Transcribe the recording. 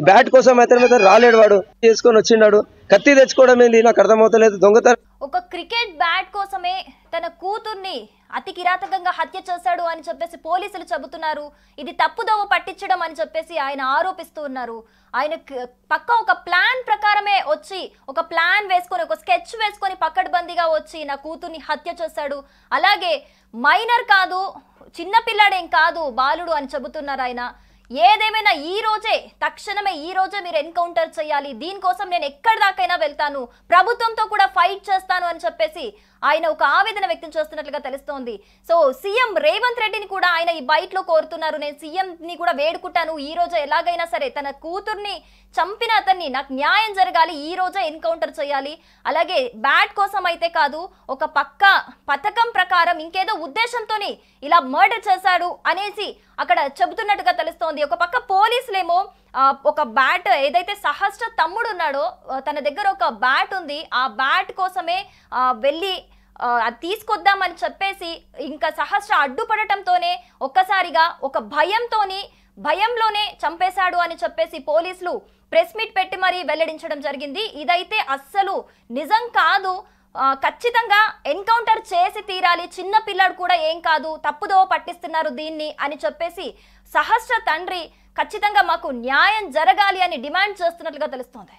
Bat కోసం అయితే రాలేడు, వాడు చేసుకొని వచ్చిండాడు. కత్తి తెచ్చుకోవడం ఏంది నాకు అర్థమవుతలేదు. దొంగతనం ఒక క్రికెట్ బ్యాట్ కోసమే తన కూతుర్ని అతి కిరాతకంగా హత్య చేశాడు అని చెప్పేసి పోలీసులు చెబుతున్నారు. ఇది తప్పుదోవ పట్టించడం అని చెప్పేసి ఆయన ఆరోపిస్తూ ఉన్నారు. ఆయన పక్క ఒక ప్లాన్ ప్రకారమే వచ్చి, ఒక ప్లాన్ వేసుకొని, ఒక స్కెచ్ వేసుకొని పక్కడబందీగా వచ్చి నా కూతుర్ని హత్య చేశాడు. అలాగే మైనర్ కాదు, చిన్న పిల్లాడేం కాదు, బాలుడు అని చెబుతున్నారు ఆయన. ఏదేమైనా ఈ రోజే, తక్షణమే ఈ రోజే మీరు ఎన్కౌంటర్ చేయాలి, దీనికోసం నేను ఎక్కడి దాకైనా వెళ్తాను, ప్రభుత్వంతో కూడా ఫైట్ చేస్తాను అని చెప్పేసి ఆయన ఒక ఆవేదన వ్యక్తం చేస్తున్నట్లుగా తెలుస్తోంది. సో సీఎం రేవంత్ రెడ్డిని కూడా ఆయన ఈ బైట్ లో కోరుతున్నారు. నేను సీఎం ని కూడా వేడుకుంటాను, ఈ రోజు ఎలాగైనా సరే తన కూతుర్ని చంపిన అతన్ని నాకు న్యాయం జరగాలి, ఈ రోజే ఎన్కౌంటర్ చేయాలి. అలాగే బ్యాట్ కోసం అయితే కాదు, ఒక పక్క పథకం ప్రకారం ఇంకేదో ఉద్దేశంతోని ఇలా మర్డర్ చేశాడు అనేసి అక్కడ చెబుతున్నట్టుగా తెలుస్తోంది. ఒక పక్క పోలీసులేమో ఒక బ్యాట్, ఏదైతే సహస్ర తమ్ముడు ఉన్నాడో తన దగ్గర ఒక బ్యాట్ ఉంది, ఆ బ్యాట్ కోసమే వెళ్ళి అది తీసుకొద్దామని చెప్పేసి ఇంకా సహస్ర అడ్డుపడటంతోనే ఒక్కసారిగా ఒక భయంలోనే చంపేశాడు అని చెప్పేసి పోలీసులు ప్రెస్ మీట్ పెట్టి మరీ వెల్లడించడం జరిగింది. ఇదైతే అస్సలు నిజం కాదు, ఖచ్చితంగా ఎన్కౌంటర్ చేసి తీరాలి, చిన్న పిల్లాడు కూడా ఏం కాదు, తప్పుదో పట్టిస్తున్నారు దీన్ని అని చెప్పేసి సహస్ర తండ్రి ఖచ్చితంగా మాకు న్యాయం జరగాలి అని డిమాండ్ చేస్తున్నట్లుగా తెలుస్తోంది.